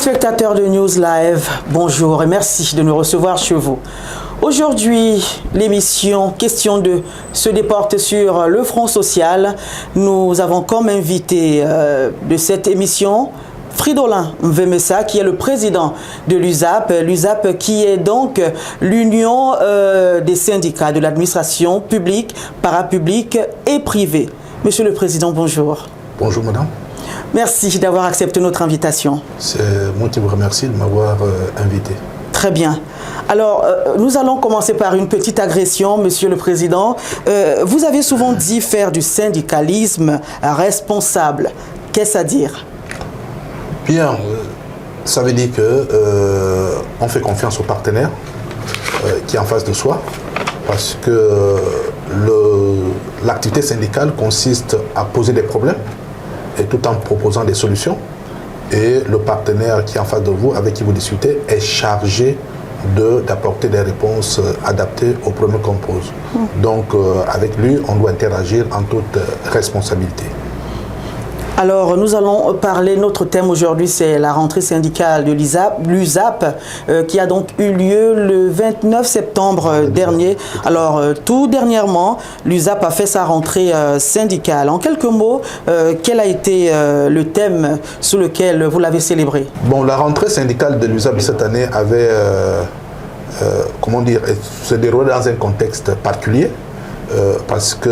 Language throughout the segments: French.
Téléspectateurs de News Live, bonjour et merci de nous recevoir chez vous. Aujourd'hui, l'émission Question se déporte sur le Front social. Nous avons comme invité de cette émission Fridolin Mvemesa, qui est le président de l'USAP. L'USAP qui est donc l'union des syndicats de l'administration publique, parapublique et privée. Monsieur le Président, bonjour. Bonjour madame. Merci d'avoir accepté notre invitation. C'est moi qui vous remercie de m'avoir invité. Très bien. Alors, nous allons commencer par une petite agression, Monsieur le Président. Vous avez souvent dit faire du syndicalisme responsable. Qu'est-ce à dire? Bien, ça veut dire que on fait confiance aux partenaires qui est en face de soi, parce que l'activité syndicale consiste à poser des problèmes et tout en proposant des solutions. Et le partenaire qui est en face de vous, avec qui vous discutez, est chargé d'apporter des réponses adaptées aux problèmes qu'on pose. Donc, avec lui, on doit interagir en toute responsabilité. Alors, nous allons parler, notre thème aujourd'hui, c'est la rentrée syndicale de l'USAP, qui a donc eu lieu le 29 septembre dernier. Alors, tout dernièrement, l'USAP a fait sa rentrée syndicale. En quelques mots, quel a été le thème sous lequel vous l'avez célébré? Bon, la rentrée syndicale de l'USAP cette année avait, se déroulé dans un contexte particulier. Parce que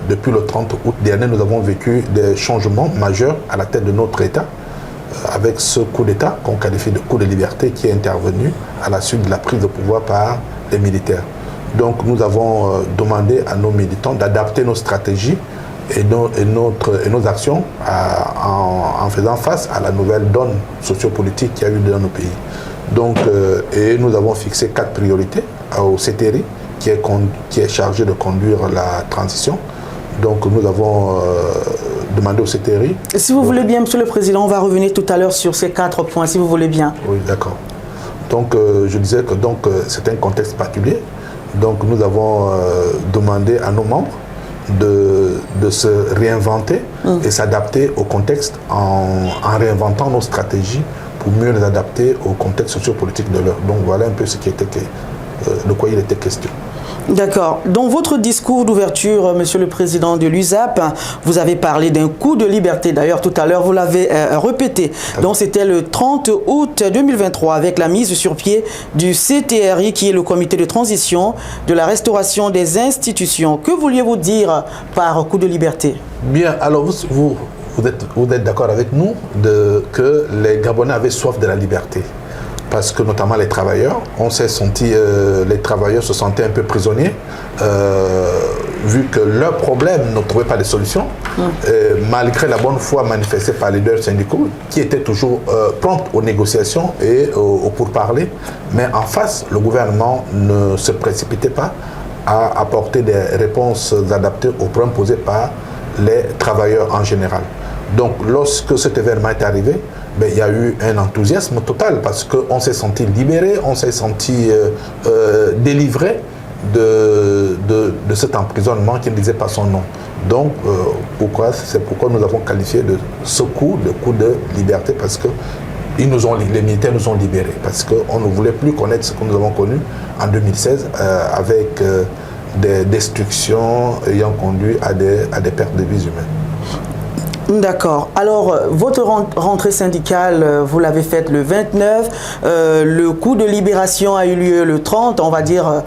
depuis le 30 août dernier, nous avons vécu des changements majeurs à la tête de notre État, avec ce coup d'État qu'on qualifie de coup de liberté qui est intervenu à la suite de la prise de pouvoir par les militaires. Donc nous avons demandé à nos militants d'adapter nos stratégies et nos actions en faisant face à la nouvelle donne sociopolitique qui a eu dans nos pays. Donc, et nous avons fixé 4 priorités au CTRI, qui est chargé de conduire la transition. Donc nous avons demandé au CTRI... Si vous voulez bien, Monsieur le Président, on va revenir tout à l'heure sur ces 4 points, si vous voulez bien. Oui, d'accord. Donc je disais que c'est un contexte particulier. Donc nous avons demandé à nos membres de se réinventer et s'adapter au contexte en réinventant nos stratégies pour mieux les adapter au contexte sociopolitique de l'heure. Donc voilà un peu ce qui était, de quoi il était question. D'accord. Dans votre discours d'ouverture, Monsieur le Président de l'USAP, vous avez parlé d'un coup de liberté. D'ailleurs, tout à l'heure, vous l'avez répété. Donc, c'était le 30 août 2023 avec la mise sur pied du CTRI, qui est le comité de transition de la restauration des institutions. Que vouliez-vous dire par coup de liberté? Bien, alors vous êtes d'accord avec nous que les Gabonais avaient soif de la liberté. Parce que notamment les travailleurs, les travailleurs se sentaient un peu prisonniers, vu que leurs problèmes ne trouvaient pas de solution, malgré la bonne foi manifestée par les leaders syndicaux, qui étaient toujours prompts aux négociations et aux pourparlers. Mais en face, le gouvernement ne se précipitait pas à apporter des réponses adaptées aux problèmes posés par les travailleurs en général. Donc lorsque cet événement est arrivé, il y a eu un enthousiasme total parce qu'on s'est senti libéré, on s'est senti délivré de cet emprisonnement qui ne disait pas son nom. Donc c'est pourquoi nous avons qualifié de ce coup de liberté, parce que les militaires nous ont libérés, parce qu'on ne voulait plus connaître ce que nous avons connu en 2016 avec des destructions ayant conduit à des pertes de vies humaines. D'accord. Alors, votre rentrée syndicale, vous l'avez faite le 29. Le coup de libération a eu lieu le 30. On va dire,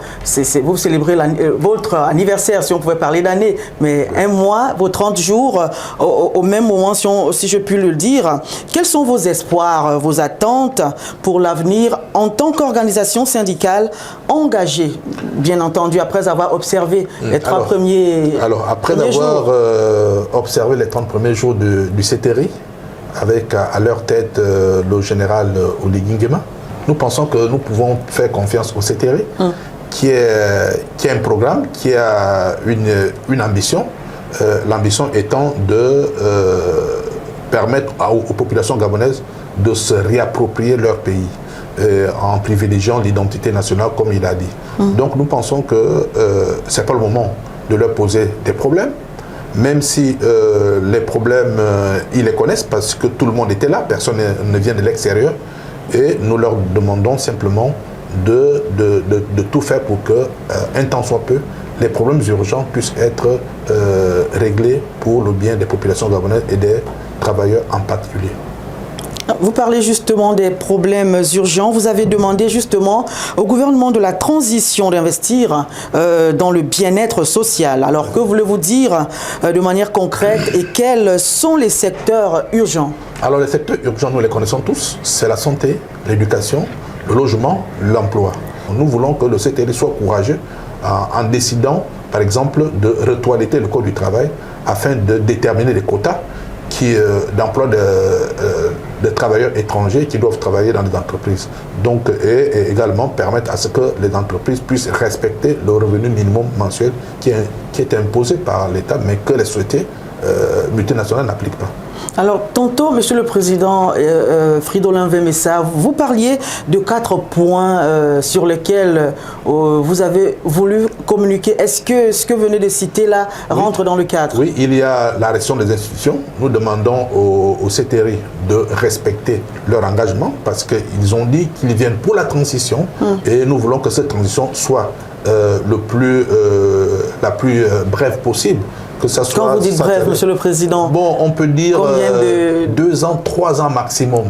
vous célébrez votre anniversaire, si on pouvait parler d'année. Mais un mois, vos 30 jours, au même moment, si je puis le dire. Quels sont vos espoirs, vos attentes pour l'avenir en tant qu'organisation syndicale engagée, bien entendu, après avoir observé les 30 premiers jours? Alors, après avoir observé les 30 premiers jours du CTRI, avec à leur tête le général Ouli Nguema, nous pensons que nous pouvons faire confiance au CTRI, qui est un programme, qui a une ambition, l'ambition étant de permettre aux populations gabonaises de se réapproprier leur pays en privilégiant l'identité nationale, comme il a dit. Donc nous pensons que ce n'est pas le moment de leur poser des problèmes, même si les problèmes, ils les connaissent parce que tout le monde était là, personne ne vient de l'extérieur. Et nous leur demandons simplement de tout faire pour que, un temps soit peu, les problèmes urgents puissent être réglés pour le bien des populations gabonaises et des travailleurs en particulier. Vous parlez justement des problèmes urgents. Vous avez demandé justement au gouvernement de la transition d'investir dans le bien-être social. Alors que voulez-vous dire de manière concrète et quels sont les secteurs urgents? Alors les secteurs urgents, nous les connaissons tous. C'est la santé, l'éducation, le logement, l'emploi. Nous voulons que le CTR soit courageux en décidant, par exemple, de retoiletter le code du travail afin de déterminer les quotas d'emploi de travailleurs étrangers qui doivent travailler dans les entreprises. Donc, et également permettre à ce que les entreprises puissent respecter le revenu minimum mensuel qui est imposé par l'État, mais que les sociétés multinationales n'appliquent pas. Alors, tantôt, Monsieur le Président Fridolin Vemessa, vous parliez de 4 points sur lesquels vous avez voulu communiquer. Est-ce que ce que vous venez de citer là rentre dans le cadre? Oui, il y a la réaction des institutions. Nous demandons au CTRI de respecter leur engagement parce qu'ils ont dit qu'ils viennent pour la transition et nous voulons que cette transition soit la plus brève possible. Que ça soit, quand vous dites bref, Monsieur le Président, bon, on peut dire 2 ans, 3 ans maximum.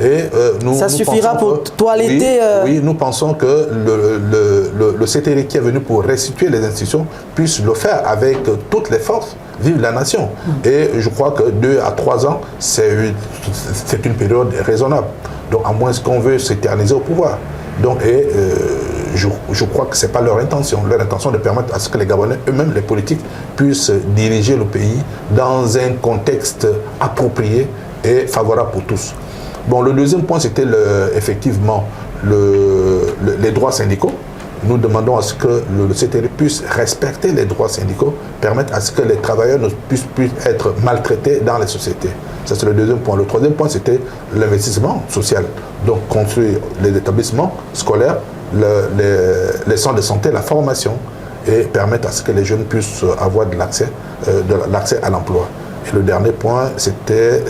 Et, ça suffira pour toiletter oui, nous pensons que le CTRI qui est venu pour restituer les institutions puisse le faire avec toutes les forces. Vive la nation. Et je crois que 2 à 3 ans, c'est une période raisonnable. Donc, à moins qu'on veut s'éterniser au pouvoir. Donc, je crois que ce n'est pas leur intention. Leur intention est de permettre à ce que les Gabonais eux-mêmes, les politiques, puissent diriger le pays dans un contexte approprié et favorable pour tous. Bon, le deuxième point, c'était effectivement les droits syndicaux. Nous demandons à ce que le CTR puisse respecter les droits syndicaux, permettre à ce que les travailleurs ne puissent plus être maltraités dans les sociétés. Ça, c'est le deuxième point. Le troisième point, c'était l'investissement social. Donc, construire les établissements scolaires, les centres de santé, la formation, et permettre à ce que les jeunes puissent avoir de l'accès à l'emploi. Et le dernier point, c'était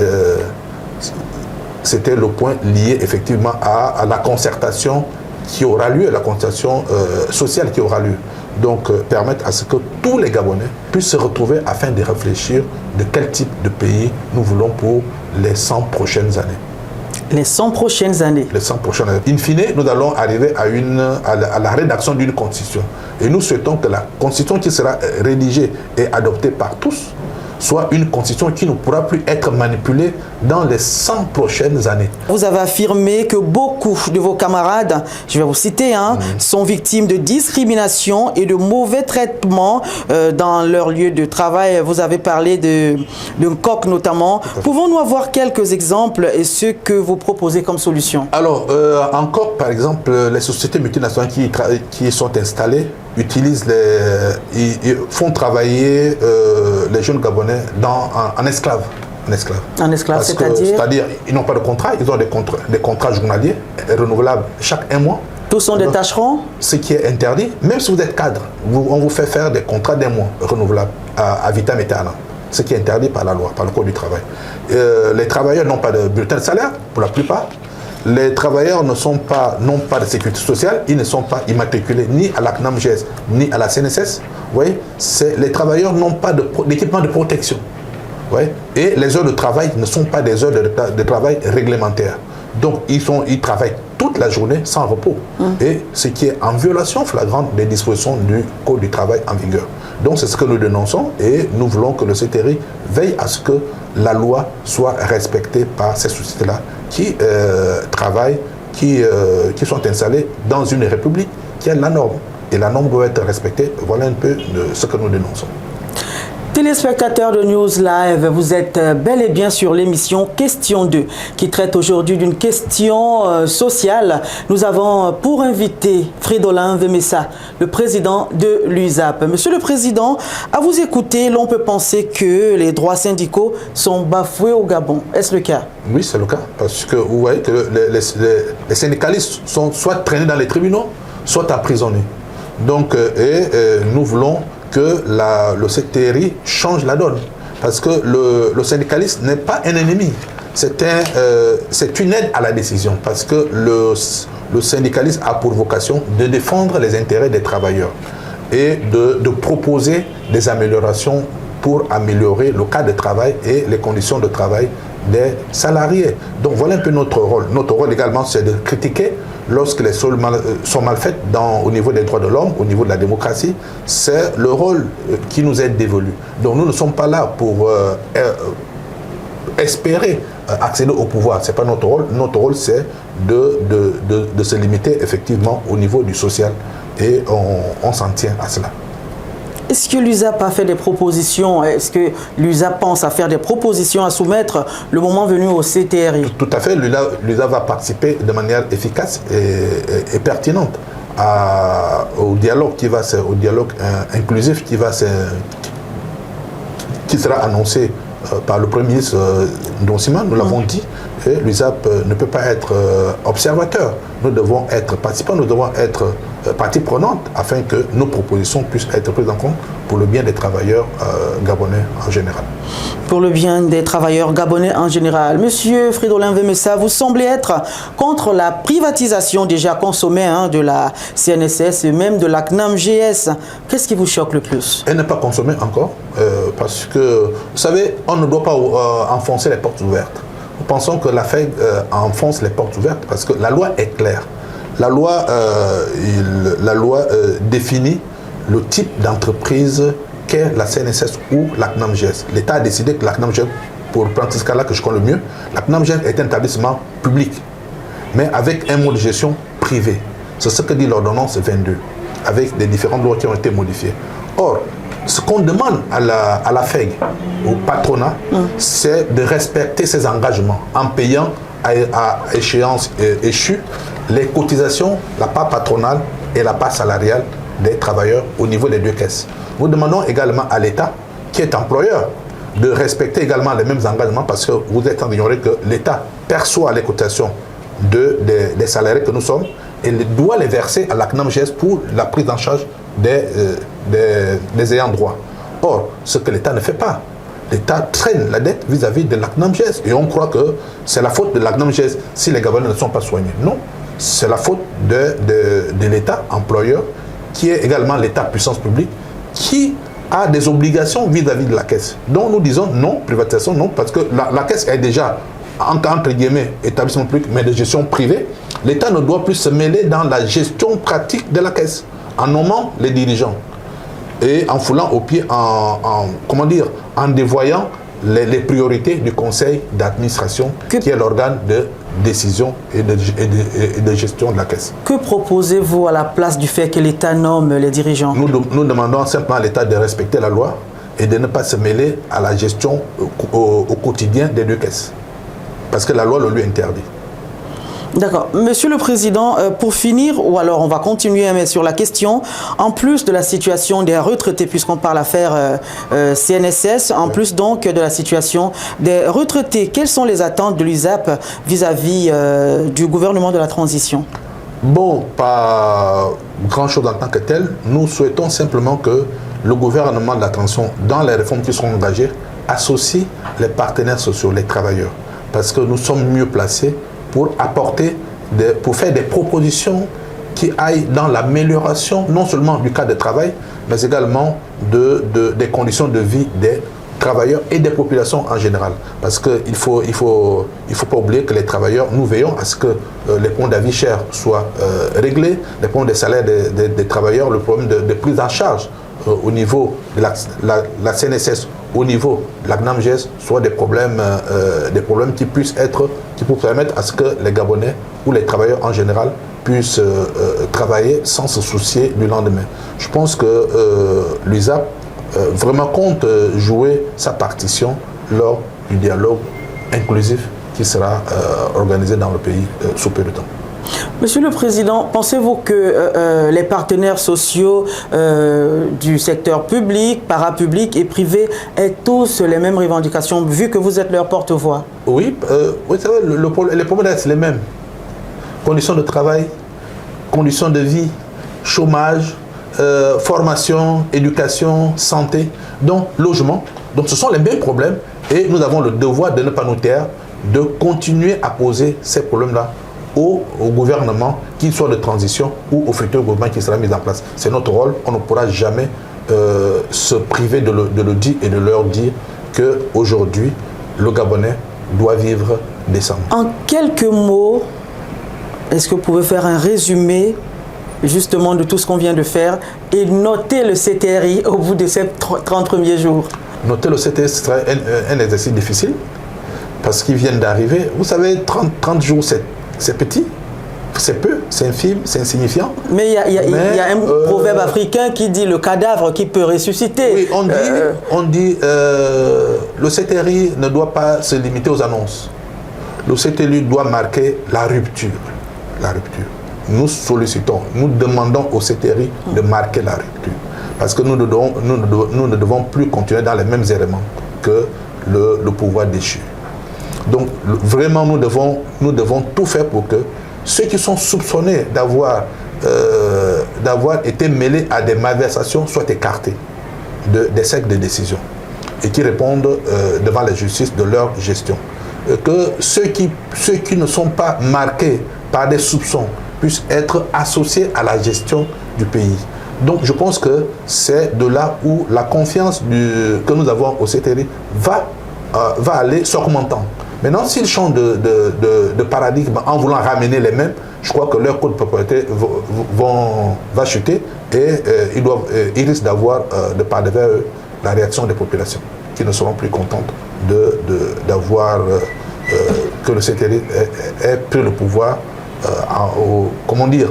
le point lié effectivement à la concertation qui aura lieu, la concertation sociale qui aura lieu. Donc, permettre à ce que tous les Gabonais puissent se retrouver afin de réfléchir de quel type de pays nous voulons pour les 100 prochaines années. Les 100 prochaines années. Les 100 prochaines années. In fine, nous allons arriver à la rédaction d'une constitution. Et nous souhaitons que la constitution qui sera rédigée et adoptée par tous soit une constitution qui ne pourra plus être manipulée dans les 100 prochaines années. Vous avez affirmé que beaucoup de vos camarades, je vais vous citer, sont victimes de discrimination et de mauvais traitements dans leur lieu de travail. Vous avez parlé d'un coq notamment. Pouvons-nous avoir quelques exemples et ce que vous proposez comme solution? Alors, en coq, par exemple, les sociétés multinationales qui sont installées font travailler les jeunes Gabonais en esclaves. En esclave, c'est-à-dire ils n'ont pas de contrat, ils ont des contrats journaliers renouvelables chaque 1 mois. Tous sont des tâcherons? Ce qui est interdit, même si vous êtes cadre, on vous fait faire des contrats d'1 mois renouvelables à vitam aeternam. Ce qui est interdit par la loi, par le Code du travail. Les travailleurs n'ont pas de bulletin de salaire, pour la plupart. Les travailleurs n'ont pas de sécurité sociale, ils ne sont pas immatriculés ni à la CNAMGS ni à la CNSS. Oui, les travailleurs n'ont pas d'équipement de protection. Oui, et les heures de travail ne sont pas des heures de travail réglementaires. Donc, ils travaillent toute la journée sans repos. Et ce qui est en violation flagrante des dispositions du Code du travail en vigueur. Donc, c'est ce que nous dénonçons et nous voulons que le CTRI veille à ce que la loi soit respectée par ces sociétés-là qui travaillent, qui sont installées dans une république qui a la norme. Et la norme doit être respectée. Voilà un peu ce que nous dénonçons. Téléspectateurs de News Live, vous êtes bel et bien sur l'émission Question 2 qui traite aujourd'hui d'une question sociale. Nous avons pour invité Fridolin Vemessa, le président de l'USAP. Monsieur le Président, à vous écouter, l'on peut penser que les droits syndicaux sont bafoués au Gabon. Est-ce le cas? Oui, c'est le cas. Parce que vous voyez que les syndicalistes sont soit traînés dans les tribunaux, soit emprisonnés. Donc, nous voulons que le CTRI change la donne. Parce que le syndicalisme n'est pas un ennemi, c'est une aide à la décision. Parce que le syndicalisme a pour vocation de défendre les intérêts des travailleurs et de proposer des améliorations pour améliorer le cadre de travail et les conditions de travail des salariés. Donc voilà un peu notre rôle. Notre rôle également, c'est de critiquer lorsque les choses sont mal faites au niveau des droits de l'homme, au niveau de la démocratie. C'est le rôle qui nous est dévolu. Donc nous ne sommes pas là pour espérer accéder au pouvoir. Ce n'est pas notre rôle. Notre rôle, c'est de se limiter effectivement au niveau du social et on s'en tient à cela. Est-ce que l'USAP a fait des propositions? Est-ce que l'USAP pense à faire des propositions à soumettre le moment venu au CTRI? Tout à fait. L'USAP va participer de manière efficace et pertinente au dialogue inclusif qui sera annoncé par le Premier ministre Nsima. Nous l'avons dit. L'USAP ne peut pas être observateur. Nous devons être participants, nous devons être partie prenante afin que nos propositions puissent être prises en compte pour le bien des travailleurs gabonais en général. Pour le bien des travailleurs gabonais en général. Monsieur Fridolin Vemessa, vous semblez être contre la privatisation déjà consommée de la CNSS et même de la CNAM-GS. Qu'est-ce qui vous choque le plus? Elle n'est pas consommée encore parce que, vous savez, on ne doit pas enfoncer les portes ouvertes. Nous pensons que la FEG enfonce les portes ouvertes parce que la loi est claire. La loi définit le type d'entreprise qu'est la CNSS ou la CNAM-GS. L'État a décidé que la CNAM-GS, pour prendre ce cas-là que je connais le mieux, la CNAM-GS est un établissement public, mais avec un mode de gestion privé. C'est ce que dit l'ordonnance 22, avec des différentes lois qui ont été modifiées. Or, ce qu'on demande à la FEG, au patronat, c'est de respecter ses engagements en payant à échéance échue les cotisations, la part patronale et la part salariale des travailleurs au niveau des deux caisses. Nous demandons également à l'État, qui est employeur, de respecter également les mêmes engagements parce que vous êtes en train d'ignorer que l'État perçoit les cotisations des salariés que nous sommes et doit les verser à la CNAM-GS pour la prise en charge des ayants droit. Or, ce que l'État ne fait pas, l'État traîne la dette vis-à-vis de la CNAM-GS et on croit que c'est la faute de la CNAM-GS si les Gabonais ne sont pas soignés. Non, c'est la faute de l'État employeur qui est également l'État puissance publique qui a des obligations vis-à-vis de la caisse. Donc nous disons non, privatisation non, parce que la caisse est déjà entre guillemets établissement public mais de gestion privée. L'État ne doit plus se mêler dans la gestion pratique de la caisse en nommant les dirigeants et en foulant au pied, en dévoyant les priorités du conseil d'administration qui est l'organe de décision et de gestion de la caisse. Que proposez-vous à la place du fait que l'État nomme les dirigeants? Nous demandons simplement à l'État de respecter la loi et de ne pas se mêler à la gestion au quotidien des deux caisses. Parce que la loi le lui interdit. D'accord. Monsieur le Président, pour finir, ou alors on va continuer mais sur la question, en plus de la situation des retraités, puisqu'on parle affaire CNSS, en plus donc de la situation des retraités, quelles sont les attentes de l'USAP vis-à-vis du gouvernement de la transition? Bon, pas grand-chose en tant que tel. Nous souhaitons simplement que le gouvernement de la transition, dans les réformes qui seront engagées, associe les partenaires sociaux, les travailleurs. Parce que nous sommes mieux placés pour faire des propositions qui aillent dans l'amélioration non seulement du cadre de travail, mais également des conditions de vie des travailleurs et des populations en général. Parce qu'il ne faut pas oublier que les travailleurs, nous veillons à ce que les points d'avis chers soient réglés, les points des salaires des travailleurs, le problème de prise en charge au niveau de la CNSS, au niveau de la CNAM-GS, soit des problèmes qui puissent permettre à ce que les Gabonais ou les travailleurs en général puissent travailler sans se soucier du lendemain. Je pense que l'USAP vraiment compte jouer sa partition lors du dialogue inclusif qui sera organisé dans le pays sous peu de temps. Monsieur le Président, pensez-vous que les partenaires sociaux du secteur public, parapublic et privé aient tous les mêmes revendications, vu que vous êtes leur porte-voix? Oui, vous savez, les problèmes restent les mêmes. Conditions de travail, conditions de vie, chômage, formation, éducation, santé, donc logement. Donc ce sont les mêmes problèmes et nous avons le devoir de ne pas nous taire, de continuer à poser ces problèmes-là au gouvernement, qu'il soit de transition ou au futur gouvernement qui sera mis en place. C'est notre rôle, on ne pourra jamais se priver de le dire et de leur dire qu'aujourd'hui, le Gabonais doit vivre décemment. En quelques mots, est-ce que vous pouvez faire un résumé justement de tout ce qu'on vient de faire et noter le CTRI au bout de ces 30 premiers jours? Noter le CTRI sera un exercice difficile parce qu'ils viennent d'arriver. Vous savez, 30 jours, c'est petit, c'est peu, c'est infime, c'est insignifiant. Mais il y a un proverbe africain qui dit le cadavre qui peut ressusciter. Oui, on dit le CTRI ne doit pas se limiter aux annonces. Le CTRI doit marquer la rupture. La rupture. Nous sollicitons, nous demandons au CTRI de marquer la rupture. Parce que nous ne devons plus continuer dans les mêmes éléments que le pouvoir déchu. Donc vraiment, nous devons tout faire pour que ceux qui sont soupçonnés d'avoir été mêlés à des malversations soient écartés des cercles de décision et qui répondent devant la justice de leur gestion. Que ceux qui ne sont pas marqués par des soupçons puissent être associés à la gestion du pays. Donc je pense que c'est de là où la confiance que nous avons au CTRI va aller s'augmentant. Maintenant, s'ils changent de paradigme en voulant ramener les mêmes, je crois que leur code de propriété va chuter et ils risquent d'avoir de par devers eux la réaction des populations qui ne seront plus contentes d'avoir que le CTRI ait pris le pouvoir comment dire,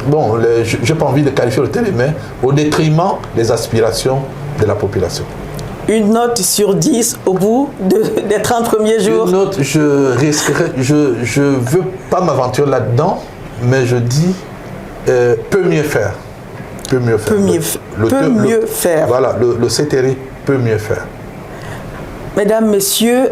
bon, je n'ai pas envie de qualifier le terme, mais au détriment des aspirations de la population. Une note sur 10 au bout des 30 premiers jours? Une note, je veux pas m'aventurer là-dedans, mais je dis peut mieux faire. Peut mieux faire. Peut mieux faire. Voilà, le CTRI peut mieux faire. Mesdames, Messieurs,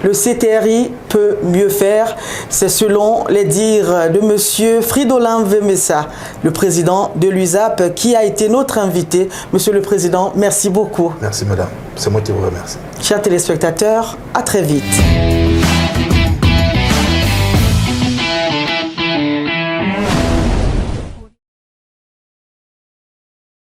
le CTRI peut mieux faire. C'est selon les dires de M. Fridolin Vemessa, le président de l'USAP, qui a été notre invité. Monsieur le Président, merci beaucoup. Merci, madame. C'est moi qui vous remercie. Chers téléspectateurs, à très vite.